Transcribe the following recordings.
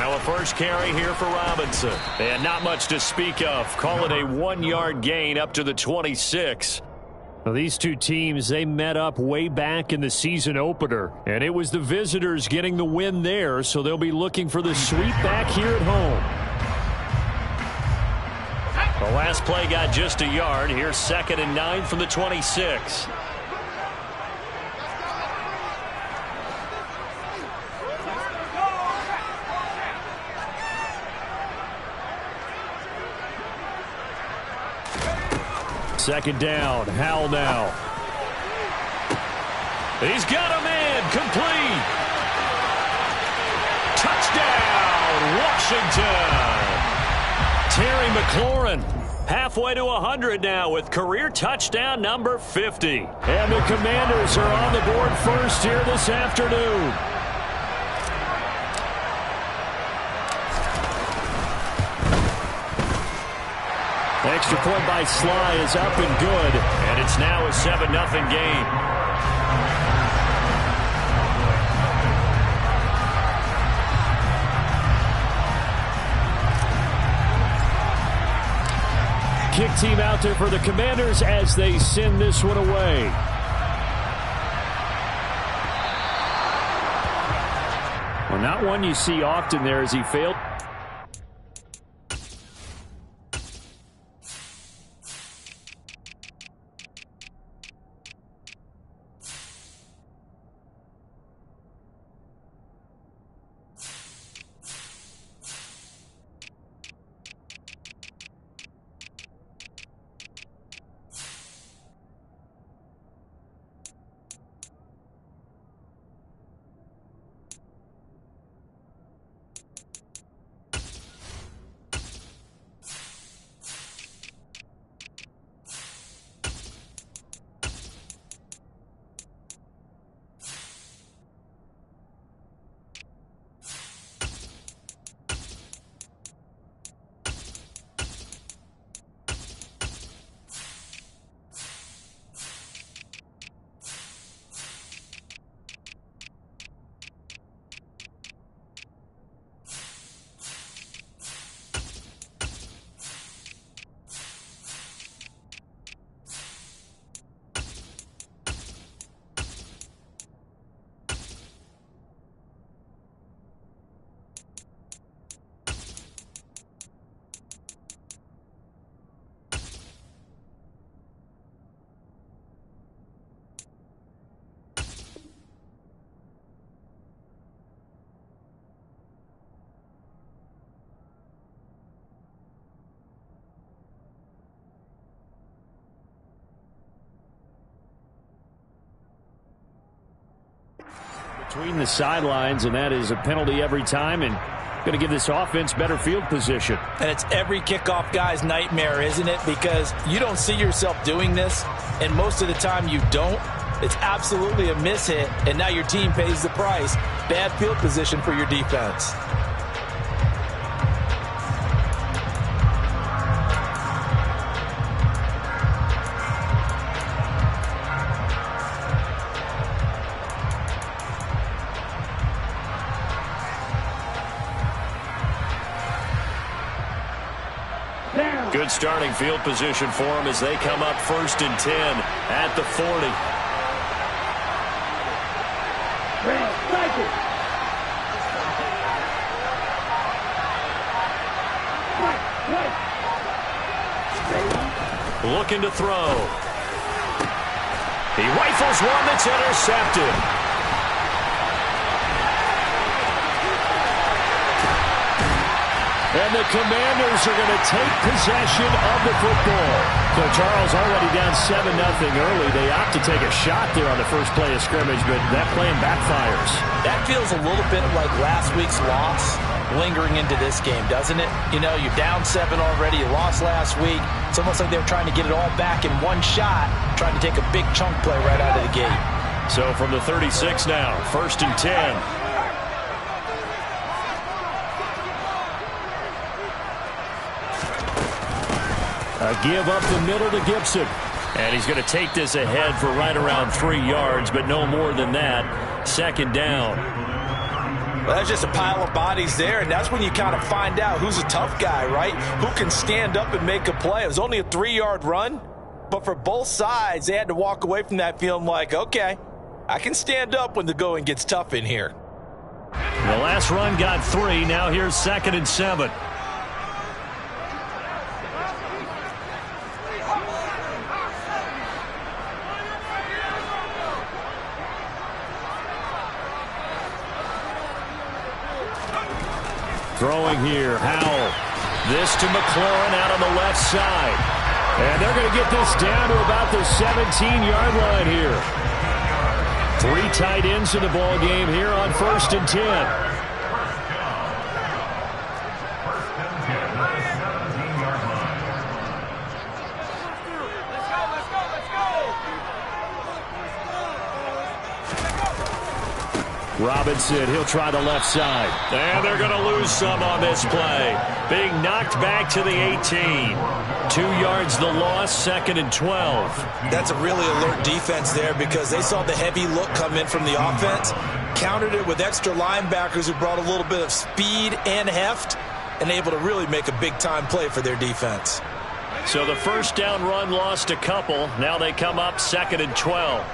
Now a first carry here for Robinson. And not much to speak of. Call it a 1-yard gain up to the 26. Well, these two teams, they met up way back in the season opener, and it was the visitors getting the win there, so they'll be looking for the sweep back here at home. The last play got just a yard. Here's 2nd and 9 from the 26. Second down, Howell now. He's got a man, complete. Touchdown, Washington. Terry McLaurin, halfway to 100 now with career touchdown number 50. And the Commanders are on the board first here this afternoon. Extra point by Sly is up and good. And it's now a 7-0 game. Kick team out there for the Commanders as they send this one away. Well, not one you see often there as he failed. Between the sidelines, and that is a penalty every time, and going to give this offense better field position. And it's every kickoff guy's nightmare, isn't it? Because you don't see yourself doing this, and most of the time you don't. It's absolutely a mishit, and now your team pays the price. Bad field position for your defense. Good starting field position for them as they come up 1st and 10 at the 40. Looking to throw. He rifles one that's intercepted. And the Commanders are going to take possession of the football. So Charles already down 7-0 early. They opt to take a shot there on the first play of scrimmage, but that plan backfires. That feels a little bit like last week's loss lingering into this game, doesn't it? You know, you're down 7 already. You lost last week. It's almost like they're trying to get it all back in one shot, trying to take a big chunk play right out of the gate. So from the 36 now, 1st and 10. A give up the middle to Gibson. And he's going to take this ahead for right around 3 yards, but no more than that. 2nd down. Well, that's just a pile of bodies there, and that's when you kind of find out who's a tough guy, right? Who can stand up and make a play. It was only a 3-yard run, but for both sides, they had to walk away from that feeling like, okay, I can stand up when the going gets tough in here. The last run got 3. Now here's 2nd and 7. Throwing here, Howell. This to McLaurin out on the left side. And they're going to get this down to about the 17-yard line here. 3 tight ends in the ball game here on 1st and 10. Robinson, he'll try the left side. And they're going to lose some on this play. Being knocked back to the 18. 2 yards the loss, 2nd and 12. That's a really alert defense there because they saw the heavy look come in from the offense, countered it with extra linebackers who brought a little bit of speed and heft, and able to really make a big-time play for their defense. So the first down run lost a couple. Now they come up 2nd and 12.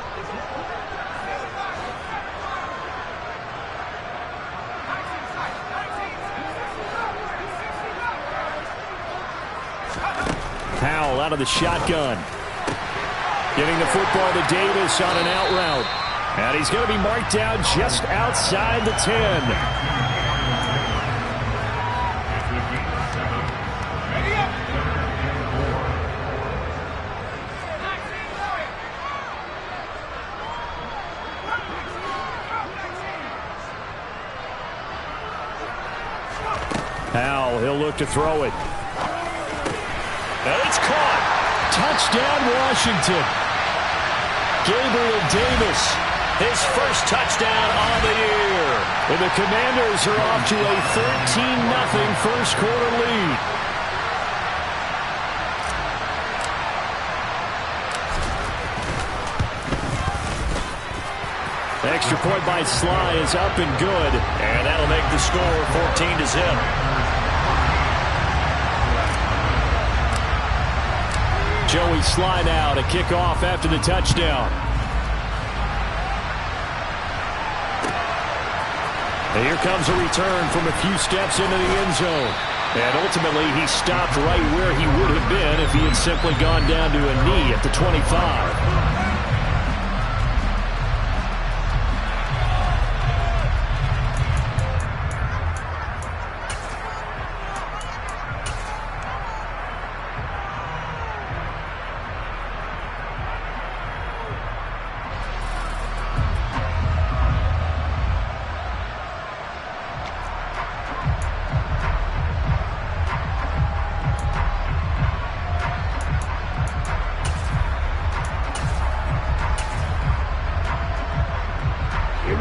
Howell out of the shotgun. Getting the football to Davis on an out route. And he's going to be marked down just outside the 10. Howell, he'll look to throw it. And it's caught. Touchdown, Washington. Gabriel Davis, his first touchdown on the year. And the Commanders are off to a 13-0 first quarter lead. Extra point by Sly is up and good. And that'll make the score 14-0. Joey Sly now to kick off after the touchdown. And here comes a return from a few steps into the end zone. And ultimately, he stopped right where he would have been if he had simply gone down to a knee at the 25.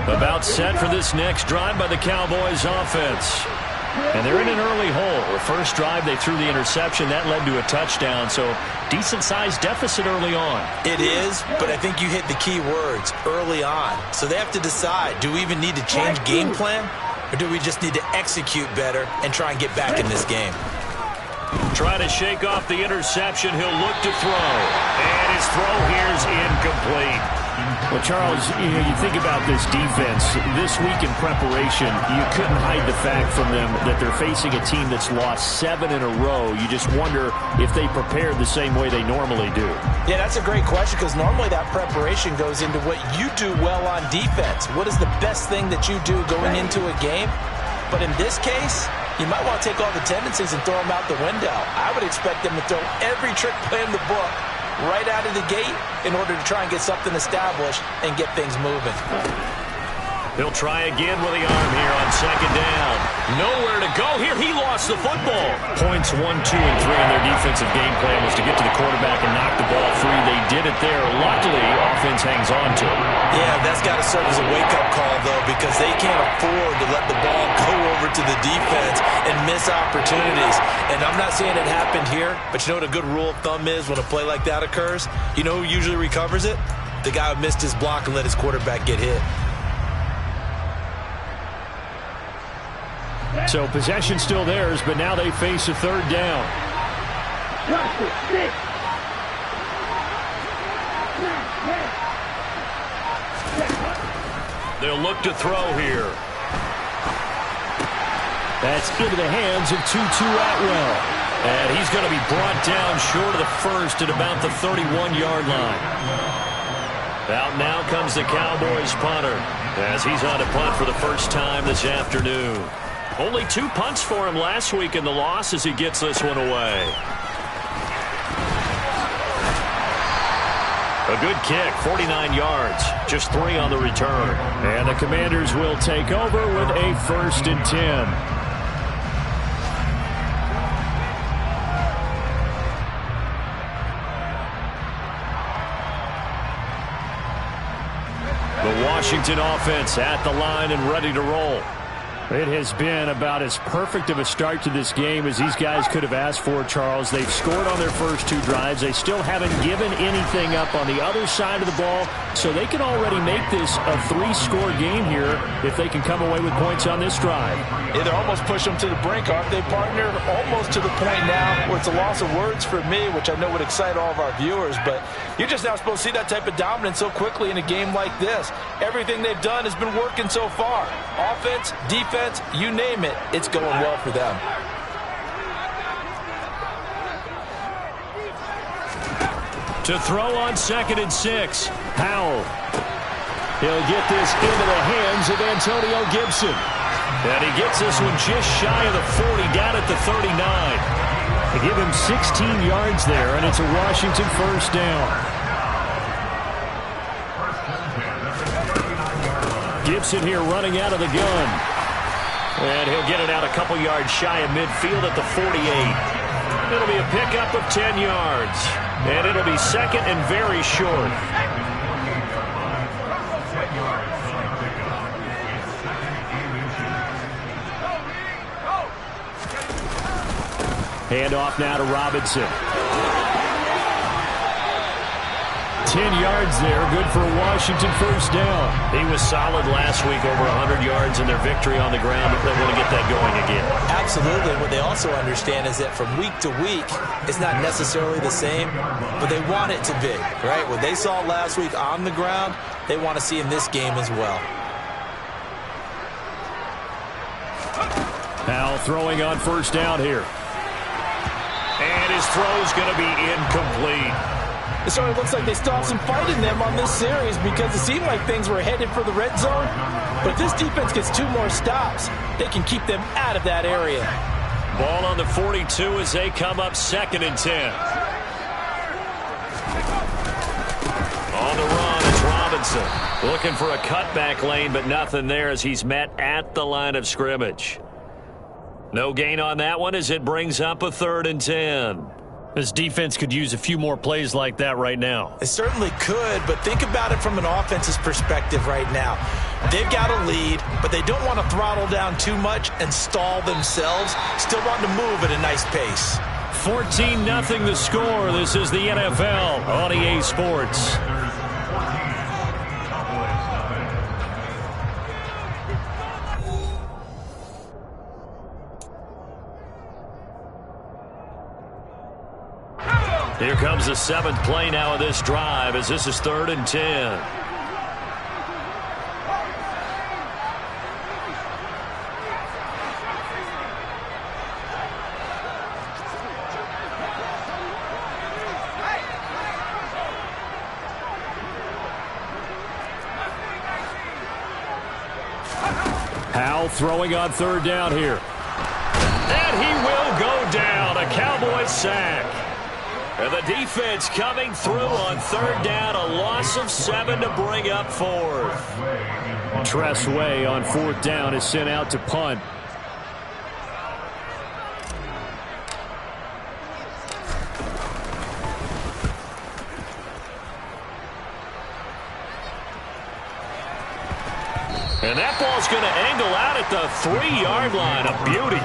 About set for this next drive by the Cowboys offense. And they're in an early hole. The first drive, they threw the interception. That led to a touchdown. So decent-sized deficit early on. It is, but I think you hit the key words, early on. So they have to decide, do we even need to change game plan? Or do we just need to execute better and try and get back in this game? Trying to shake off the interception. He'll look to throw. And his throw here is incomplete. Well, Charles, you think about this defense. This week in preparation, you couldn't hide the fact from them that they're facing a team that's lost 7 in a row. You just wonder if they prepared the same way they normally do. Yeah, that's a great question because normally that preparation goes into what you do well on defense. What is the best thing that you do going into a game? But in this case, you might want to take all the tendencies and throw them out the window. I would expect them to throw every trick play in the book right out of the gate in order to try and get something established and get things moving. He'll try again with the arm here on second down. Nowhere to go here. He lost the football. Points 1, 2, and 3 in their defensive game plan was to get to the quarterback and knock the ball free. They did it there. Luckily, offense hangs on to it. Yeah, that's got to serve as a wake-up call, though, because they can't afford to let the ball go over to the defense and miss opportunities. And I'm not saying it happened here, but you know what a good rule of thumb is when a play like that occurs? You know who usually recovers it? The guy who missed his block and let his quarterback get hit. So possession still theirs, but now they face a third down. They'll look to throw here. That's into the hands of Tutu Atwell. And he's going to be brought down short of the first at about the 31-yard line. Out now comes the Cowboys punter as he's on a punt for the first time this afternoon. Only 2 punts for him last week in the loss as he gets this one away. A good kick, 49 yards, just 3 on the return. And the Commanders will take over with a 1st and 10. The Washington offense at the line and ready to roll. It has been about as perfect of a start to this game as these guys could have asked for, Charles. They've scored on their first 2 drives. They still haven't given anything up on the other side of the ball, so they can already make this a 3-score game here if they can come away with points on this drive. Yeah, they're almost pushing them to the brink, aren't they, partner? Almost to the point now where it's a loss of words for me, which I know would excite all of our viewers, but you're just not supposed to see that type of dominance so quickly in a game like this. Everything they've done has been working so far. Offense, defense, you name it, it's going well for them. To throw on 2nd and 6. Howell. He'll get this into the hands of Antonio Gibson. And he gets this one just shy of the 40, down at the 39. They give him 16 yards there, and it's a Washington 1st down. Gibson here running out of the gun. And he'll get it out a couple yards shy of midfield at the 48. It'll be a pickup of 10 yards. And it'll be 2nd and very short. Handoff now to Robinson. 10 yards there, good for a Washington 1st down. He was solid last week, over 100 yards in their victory on the ground. They want to get that going again. Absolutely. What they also understand is that from week to week, it's not necessarily the same, but they want it to be, right? What they saw last week on the ground, they want to see in this game as well. Now throwing on 1st down here. And his throw's going to be incomplete. It sort of looks like they still have some fight in them on this series because it seemed like things were headed for the red zone. But if this defense gets 2 more stops, they can keep them out of that area. Ball on the 42 as they come up 2nd and 10. On the run, it's Robinson. Looking for a cutback lane, but nothing there as he's met at the line of scrimmage. No gain on that one as it brings up a 3rd and 10. This defense could use a few more plays like that right now. It certainly could, but think about it from an offense's perspective right now. They've got a lead, but they don't want to throttle down too much and stall themselves. Still want to move at a nice pace. 14-0 the score. This is the NFL on EA Sports. Here comes the 7th play now of this drive as this is 3rd and 10. Howell throwing on 3rd down here. And he will go down. A Cowboys sack. And the defense coming through on 3rd down. A loss of 7 to bring up 4th. Tress Way on 4th down is sent out to punt. And that ball's going to angle out at the 3-yard line. A beauty.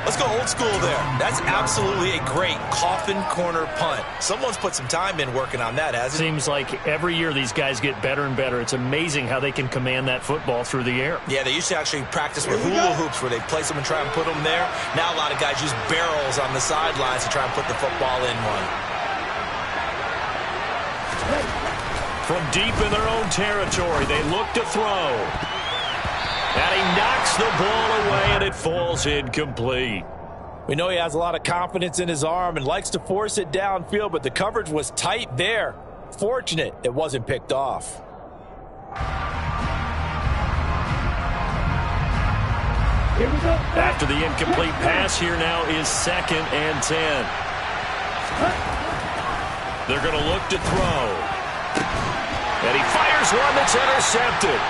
Let's go old school there. That's absolutely a great coffin corner punt. Someone's put some time in working on that, hasn't it? Seems like every year these guys get better and better. It's amazing how they can command that football through the air. Yeah, they used to actually practice with hula hoops where they place them and try and put them there. Now a lot of guys use barrels on the sidelines to try and put the football in one. From deep in their own territory, they look to throw. And he knocks the ball away, and it falls incomplete. We know he has a lot of confidence in his arm and likes to force it downfield, but the coverage was tight there. Fortunate it wasn't picked off. Here we go. After the incomplete pass, here now is 2nd and 10. They're going to look to throw. And he fires one that's intercepted.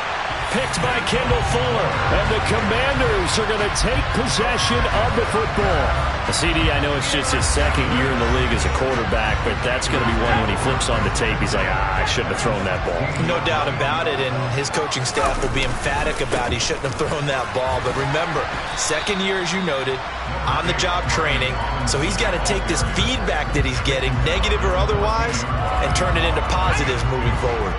Picked by Kendall Fuller. And the Commanders are going to take possession of the football. CD, I know it's just his 2nd year in the league as a quarterback, but that's going to be one when he flips on the tape. He's like, I shouldn't have thrown that ball. No doubt about it, and his coaching staff will be emphatic about he shouldn't have thrown that ball. But remember, 2nd year, as you noted, on-the-job training, so he's got to take this feedback that he's getting, negative or otherwise, and turn it into positives moving forward.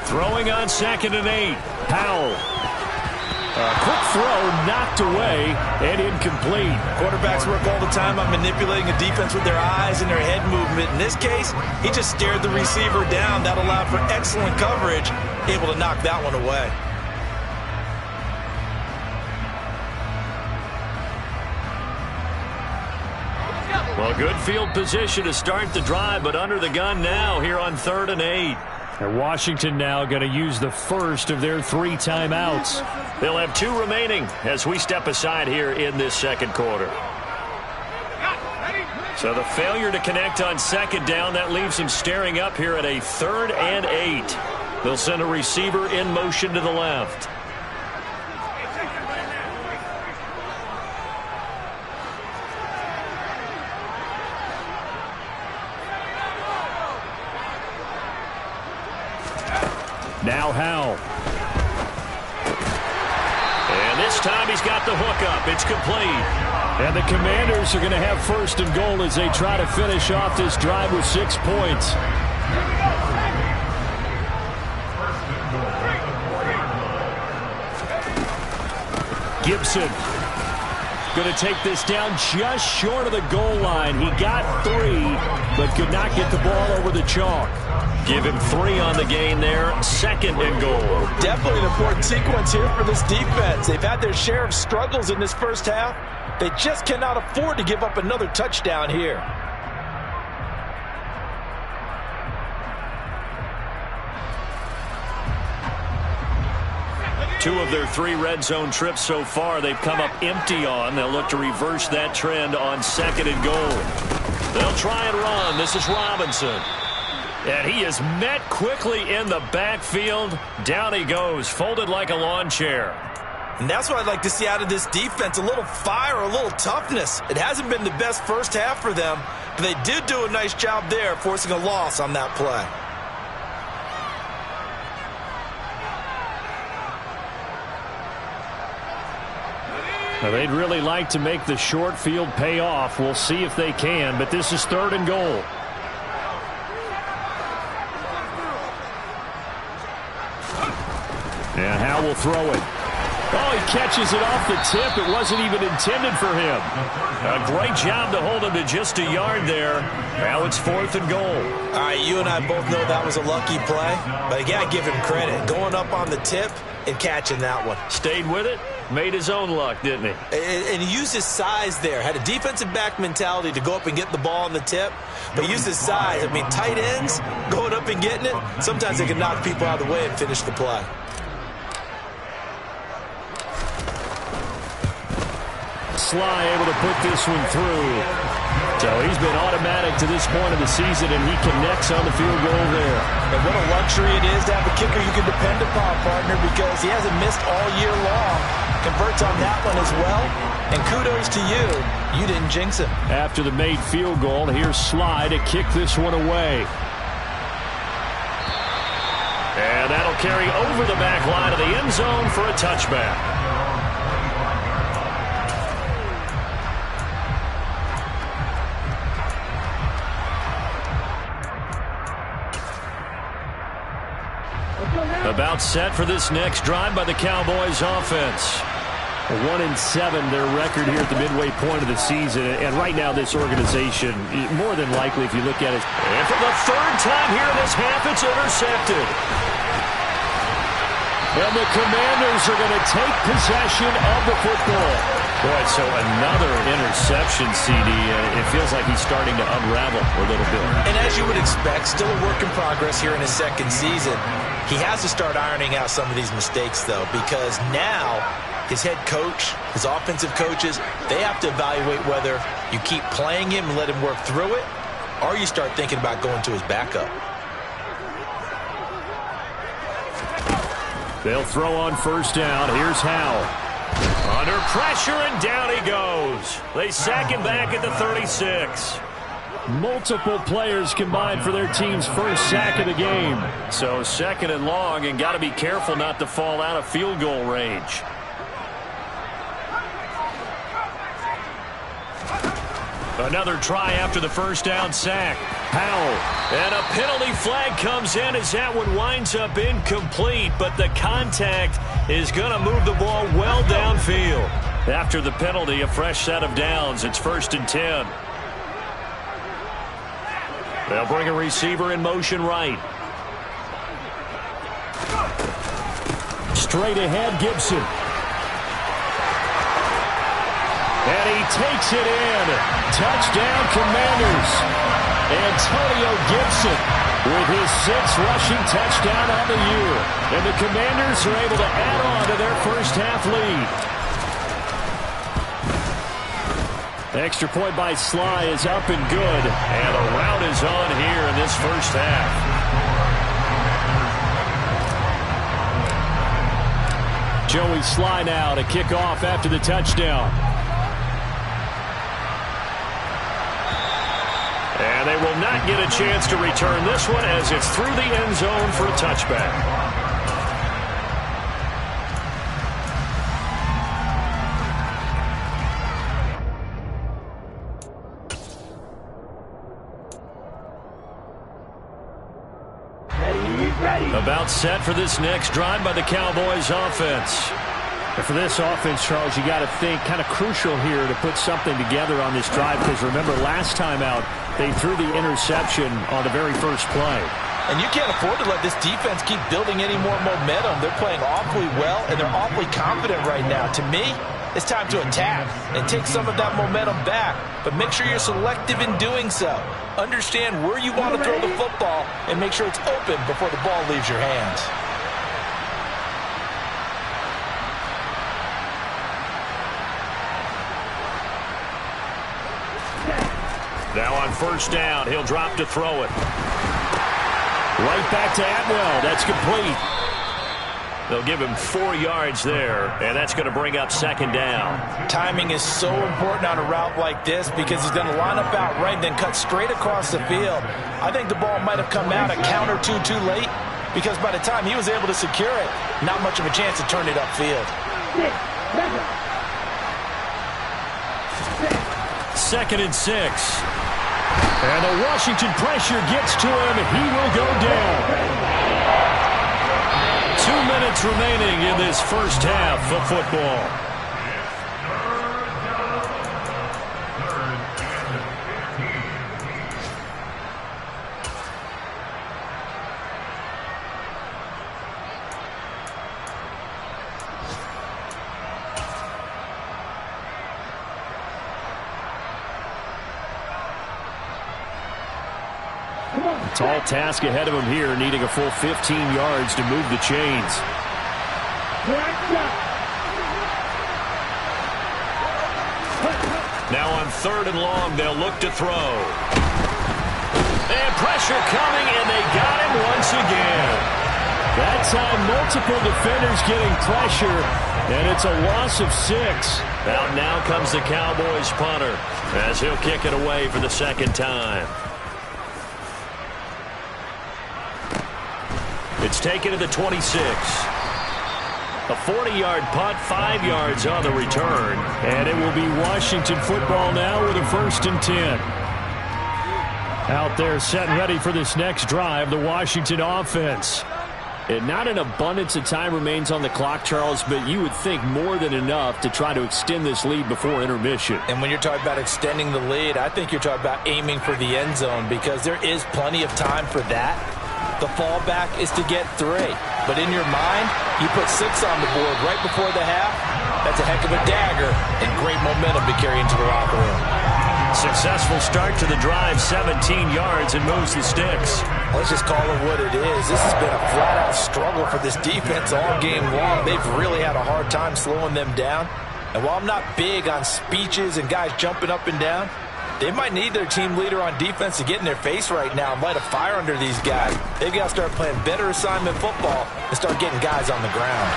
Throwing on 2nd and 8. Howell. Quick throw knocked away and incomplete. Quarterbacks work all the time on manipulating a defense with their eyes and their head movement. In this case, he just stared the receiver down. That allowed for excellent coverage, able to knock that one away. Well, good field position to start the drive, but under the gun now here on 3rd and 8. And Washington now going to use the first of their 3 timeouts. They'll have 2 remaining as we step aside here in this 2nd quarter. So the failure to connect on 2nd down, that leaves them staring up here at a 3rd and 8. They'll send a receiver in motion to the left. Now Howell. And this time he's got the hook up. It's complete. And the Commanders are going to have 1st and goal as they try to finish off this drive with 6 points. Gibson going to take this down just short of the goal line. He got 3, but could not get the ball over the chalk. Give him 3 on the gain there. 2nd and goal. Definitely an important sequence here for this defense. They've had their share of struggles in this first half. They just cannot afford to give up another touchdown here. Two of their 3 red zone trips so far, they've come up empty on. They'll look to reverse that trend on 2nd and goal. They'll try and run. This is Robinson. And he is met quickly in the backfield. Down he goes, folded like a lawn chair. And that's what I'd like to see out of this defense, a little fire, a little toughness. It hasn't been the best first half for them, but they did do a nice job there, forcing a loss on that play. Now, they'd really like to make the short field pay off. We'll see if they can, but this is 3rd and goal. And Howell will throw it. Oh, he catches it off the tip. It wasn't even intended for him. A great job to hold him to just a yard there. Now it's 4th and goal. All right, you and I both know that was a lucky play, but you got to give him credit. Going up on the tip and catching that one. Stayed with it, made his own luck, didn't he? And he used his size there. Had a defensive back mentality to go up and get the ball on the tip, but used his size. I mean, tight ends going up and getting it, sometimes they can knock people out of the way and finish the play. Sly able to put this one through. So he's been automatic to this point of the season, and he connects on the field goal there. And what a luxury it is to have a kicker you can depend upon, partner, because he hasn't missed all year long. converts on that one as well. And kudos to you. You didn't jinx him. After the made field goal, here's Sly to kick this one away. And that'll carry over the back line of the end zone for a touchback. About set for this next drive by the Cowboys offense. 1-7, their record here at the midway point of the season. And right now, this organization, more than likely, if you look at it. And for the third time here in this half, it's intercepted. And the Commanders are going to take possession of the football. Boy, so another interception, CD. It feels like he's starting to unravel a little bit. And as you would expect, still a work in progress here in his second season. He has to start ironing out some of these mistakes, though, because now his head coach, his offensive coaches, they have to evaluate whether you keep playing him and let him work through it, or you start thinking about going to his backup. They'll throw on first down. Here's Howe. Under pressure, and down he goes. They sack him back at the 36. Multiple players combined for their team's first sack of the game. So second and long, and got to be careful not to fall out of field goal range. Another try after the first down sack. Powell. And a penalty flag comes in as that one winds up incomplete, but the contact is going to move the ball well downfield. After the penalty, a fresh set of downs. It's 1st and 10. They'll bring a receiver in motion right. Straight ahead, Gibson. And he takes it in. Touchdown, Commanders. Antonio Gibson with his 6th rushing touchdown on the year. And the Commanders are able to add on to their first half lead. The extra point by Sly is up and good. And the rout is on here in this first half. Joey Sly now to kick off after the touchdown. And they will not get a chance to return this one as it's through the end zone for a touchback. About set for this next drive by the Cowboys offense. And for this offense, Charles, you got to think kind of crucial here to put something together on this drive, because remember last time out they threw the interception on the very first play. And you can't afford to let this defense keep building any more momentum. They're playing awfully well, and they're awfully confident right now. To me, it's time to attack and take some of that momentum back. But make sure you're selective in doing so. Understand where you want to throw the football and make sure it's open before the ball leaves your hands. Now on first down, he'll drop to throw it. Right back to Atwell. That's complete. They'll give him 4 yards there, and that's going to bring up second down. Timing is so important on a route like this because he's going to line up out right and then cut straight across the field. I think the ball might have come out a count or two too late because by the time he was able to secure it, not much of a chance to turn it upfield. 2nd and 6. And the Washington pressure gets to him. He will go down. 2 minutes remaining in this first half of football. Tall task ahead of him here, needing a full 15 yards to move the chains. Now on 3rd and long, they'll look to throw. And pressure coming, and they got him once again. That time, multiple defenders getting pressure, and it's a loss of 6. Out now comes the Cowboys punter as he'll kick it away for the second time. It's taken to the 26. A 40-yard punt, 5 yards on the return. And it will be Washington football now with a 1st and 10. Out there set and ready for this next drive, the Washington offense. And not an abundance of time remains on the clock, Charles, but you would think more than enough to try to extend this lead before intermission. And when you're talking about extending the lead, I think you're talking about aiming for the end zone because there is plenty of time for that. The fallback is to get 3. But in your mind, you put 6 on the board right before the half. That's a heck of a dagger and great momentum to carry into the locker room. Successful start to the drive, 17 yards, and moves the sticks. Let's just call it what it is. This has been a flat-out struggle for this defense all game long. They've really had a hard time slowing them down. And while I'm not big on speeches and guys jumping up and down, they might need their team leader on defense to get in their face right now and light a fire under these guys. They've got to start playing better assignment football and start getting guys on the ground.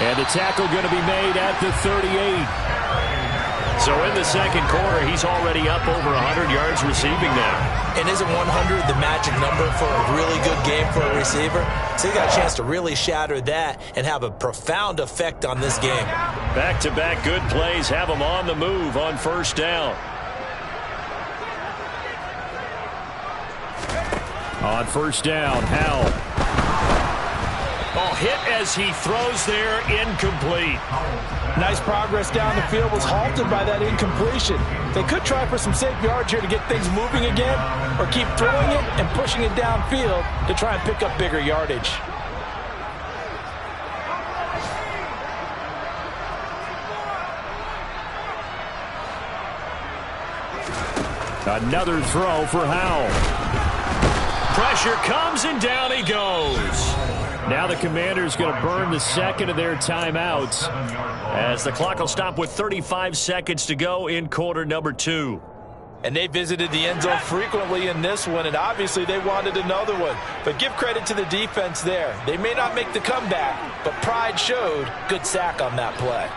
And the tackle going to be made at the 38. So in the second quarter, he's already up over 100 yards receiving now. And isn't 100 the magic number for a really good game for a receiver? So he got a chance to really shatter that and have a profound effect on this game. Back-to-back good plays have him on the move on 1st down. On 1st down, Howell. Oh, hit as he throws there, incomplete. Nice progress down the field, was halted by that incompletion. They could try for some safe yards here to get things moving again, or keep throwing it and pushing it downfield to try and pick up bigger yardage. Another throw for Howell. Pressure comes and down he goes. Now the Commanders going to burn the second of their timeouts as the clock will stop with 35 seconds to go in quarter number 2. And they visited the end zone frequently in this one, and obviously they wanted another one. But give credit to the defense there. They may not make the comeback, but pride showed. Good sack on that play.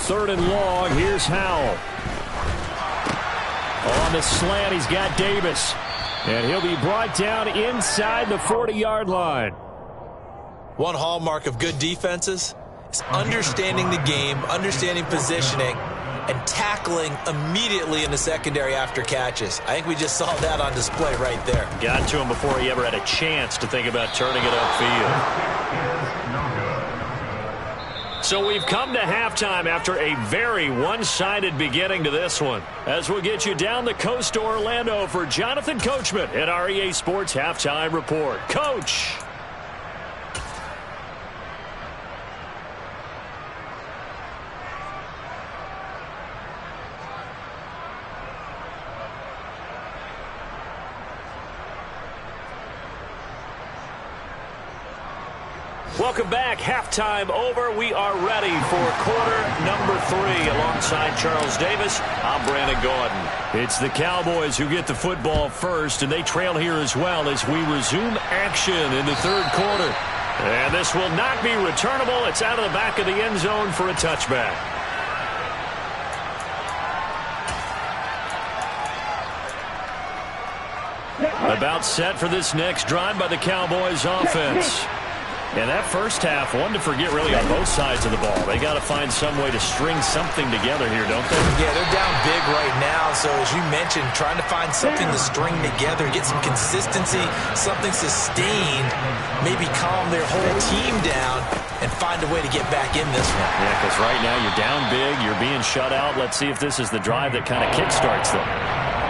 Third and long, here's Howell. On the slant, he's got Davis. And he'll be brought down inside the 40-yard line. One hallmark of good defenses is understanding the game, understanding positioning, and tackling immediately in the secondary after catches. I think we just saw that on display right there. Got to him before he ever had a chance to think about turning it upfield. So we've come to halftime after a very one-sided beginning to this one. As we'll get you down the coast to Orlando for Jonathan Coachman at our EA Sports Halftime Report. Coach! Welcome back. Halftime over. We are ready for quarter number 3. Alongside Charles Davis, I'm Brandon Gordon. It's the Cowboys who get the football first, and they trail here as well as we resume action in the third quarter. And this will not be returnable. It's out of the back of the end zone for a touchback. About set for this next drive by the Cowboys offense. And that first half, one to forget really on both sides of the ball. They got to find some way to string something together here, don't they? Yeah, they're down big right now. So as you mentioned, trying to find something to string together, get some consistency, something sustained, maybe calm their whole team down and find a way to get back in this one. Yeah, because right now you're down big, you're being shut out. Let's see if this is the drive that kind of kickstarts them.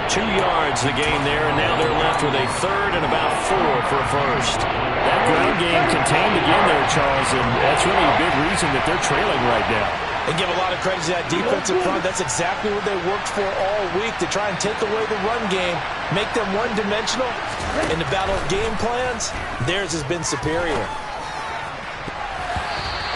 2 yards the gain there, and now they're left with a third and about 4 for a first. That ground game contained again there, Charles, and that's really a big reason that they're trailing right now. And give a lot of credit to that defensive front. That's exactly what they worked for all week, to try and take away the run game, make them one-dimensional. In the battle of game plans, theirs has been superior.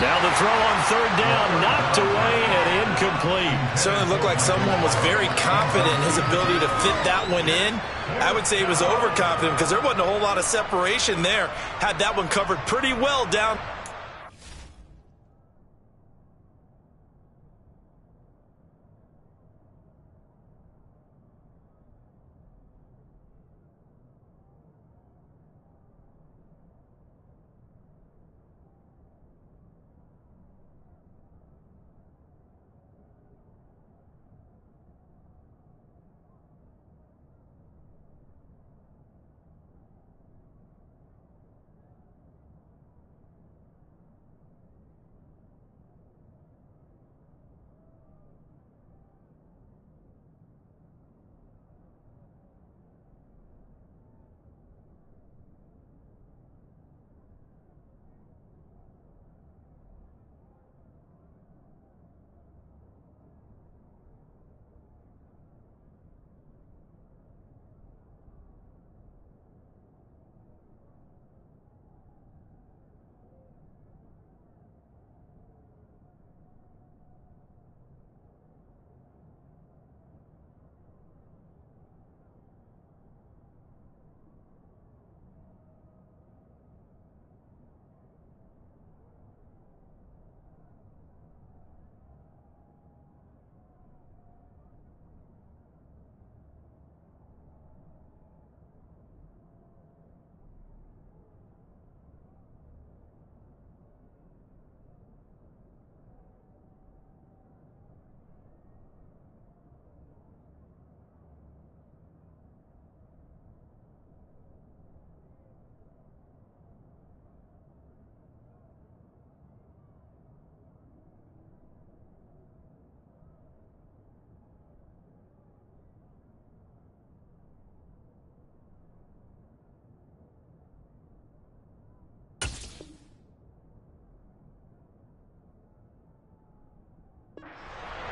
Now the throw on third down, knocked away and incomplete. Certainly looked like someone was very confident in his ability to fit that one in. I would say he was overconfident because there wasn't a whole lot of separation there. Had that one covered pretty well down.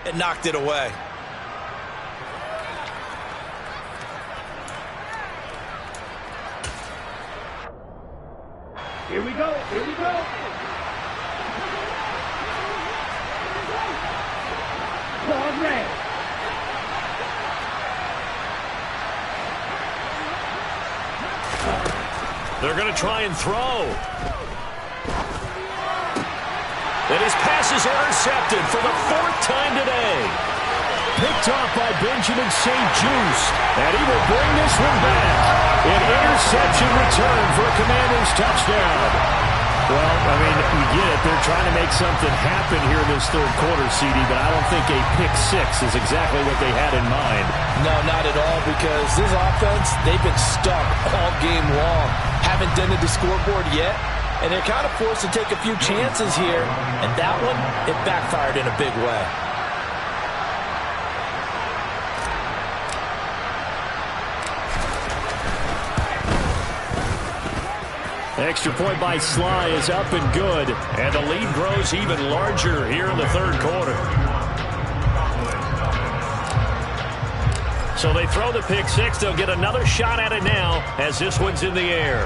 It knocked it away. Here we go. Here we go. Ball red. They're going to try and throw. And his pass is intercepted for the fourth time today. Picked off by Benjamin St. Juste. And he will bring this one back. An interception return for a Commanders touchdown. Well, I mean, you get it. They're trying to make something happen here in this third quarter, CD, but I don't think a pick six is exactly what they had in mind. No, not at all, because this offense, they've been stuck all game long. Haven't dented the scoreboard yet, and they're kind of forced to take a few chances here. And that one, it backfired in a big way. Extra point by Sly is up and good, and the lead grows even larger here in the third quarter. So they throw the pick six. They'll get another shot at it now as this one's in the air.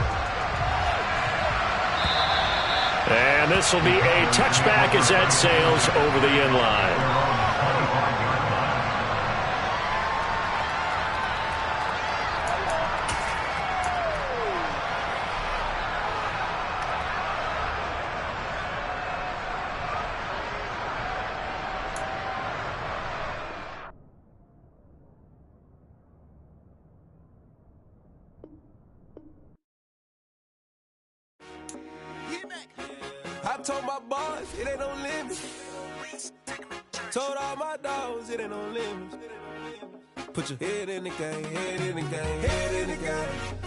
And this will be a touchback as that sails over the end line. I told my boys, it ain't no limit. Told all my dogs, it ain't no limit. Put your head in the game, head in the game, head in the game.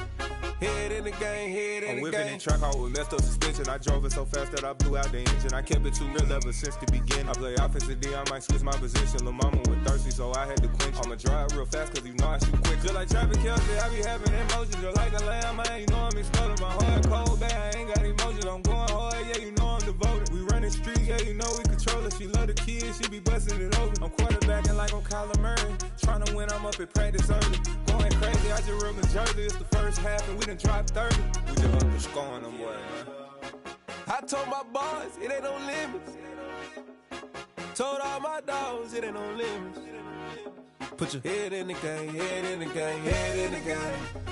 Head in the game, head in the game. I'm whipping in track hard with messed up suspension. I drove it so fast that I blew out the engine. I kept it too real ever since the beginning. I play offensive D, I might switch my position. Lil' mama was thirsty, so I had to quench. I'ma drive real fast, cause you know I shoot quick. Just like Travis Kelce, I be having emotions. Just like a lamb, man, you know I'm exploding. My heart cold, bad, I ain't got emotions. I'm going hard, yeah, you know I'm devoted. We running streets, yeah, you know we control it. She love the kids, she be busting it open. I'm quarterbacking like I'm Kyler Murray. Trying to win, I'm up at practice early. Going crazy, I just rubbed the jersey. It's the first half, and we done dropped 30. We just up to scoring them, boy, man. I told my boys, it ain't no limits. Told all my dogs, it ain't no limits. Put your head in the game, head in the game, head in the game.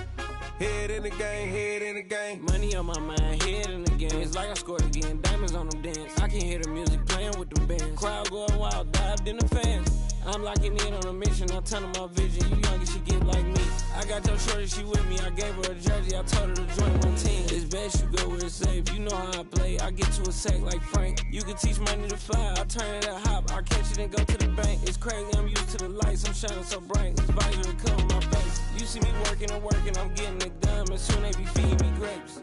Head in the game, head in the game. Money on my mind, head in the game. It's like I scored again, diamonds on them dance. I can hear the music playing with them bands. Crowd going wild, dived in the fans. I'm locking in on a mission, I'm telling my vision. You young and she get like me. I got your shorty, she with me. I gave her a jersey, I told her to join my team. It's best you go where it's safe. You know how I play, I get to a sack like Frank. You can teach money to fly, I turn it at hop. I catch it and go to the bank. It's crazy, I'm used to the lights, I'm shining so bright. This visor to cover my face. You see me working and working, I'm getting it done. And soon they be feeding me grapes.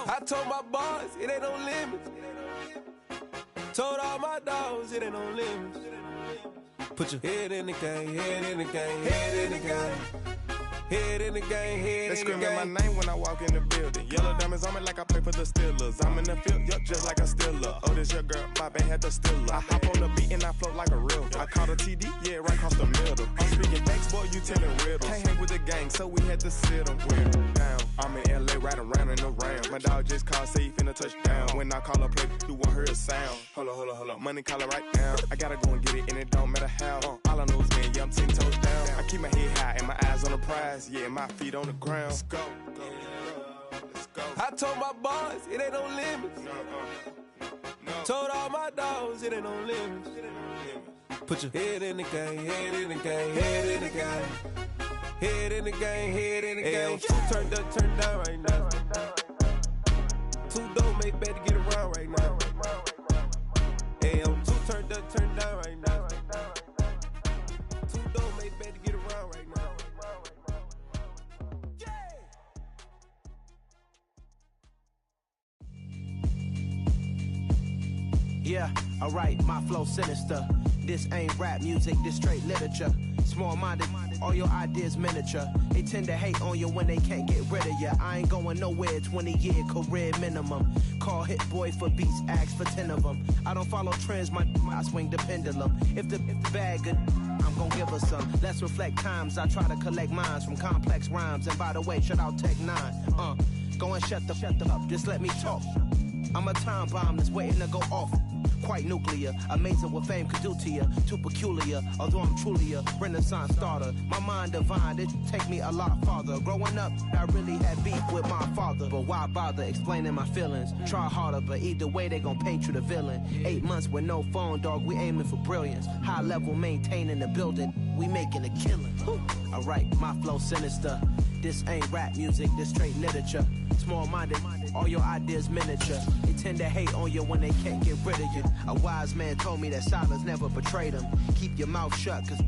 I told my boys, it ain't no limits. Told all my dogs, it ain't no limits. Put your head in the game, head in the game, head in the game. Head in the game, head in the game. They screaming my name when I walk in the building. Yellow diamonds on me like I play for the Steelers. I'm in the field, yup, just like a Steeler. Oh, this your girl, my band had the Steeler. I hop on the beat and I float like a river. I caught a TD, yeah, right across the middle. I'm speaking thanks, boy, you telling riddles. Can't hang with the gang, so we had to sit them down. I'm in LA, riding around in the Ram. My dog just called, say he finna touchdown. When I call a play, you won't hear a sound. Hold up, money call it right now. I gotta go and get it, and it don't matter how. All I know is, man, yeah, I'm 10 toes down. I keep my head high and my eyes on the prize. Yeah, my feet on the ground. Let's go. Let's go. I told my boys, it ain't no limits. No. Told all my dogs, it ain't no limits. Put your head in the game, head in the game, head in the game. Head in the game, head in the game. Two turned up, turned down right now. Two dope make better get around right now. Hey, I'm two turned up, turned down right now. Two dope make better get around right now. Yeah, alright, my flow sinister. This ain't rap music, this straight literature. Small-minded, all your ideas miniature. They tend to hate on you when they can't get rid of you. I ain't going nowhere, 20-year career minimum. Call Hit Boy for beats, ask for 10 of them. I don't follow trends, I swing the pendulum. If the bag good, I'm gon' give her some. Let's reflect times, I try to collect minds from complex rhymes. And by the way, shout out Tech 9. Go and shut the up, just let me talk. I'm a time bomb that's waiting to go off. Quite nuclear, amazing what fame could do to you. Too peculiar, although I'm truly a renaissance starter. My mind divine, it take me a lot farther. Growing up, I really had beef with my father. But why bother explaining my feelings? Try harder, but either way they gon' paint you the villain. 8 months with no phone, dog, we aiming for brilliance. High level maintaining the building, we making a killing. Alright, my flow sinister. This ain't rap music, this straight literature. Small-minded, all your ideas miniature. They tend to hate on you when they can't get rid of you. A wise man told me that silence never betrayed him. Keep your mouth shut, cause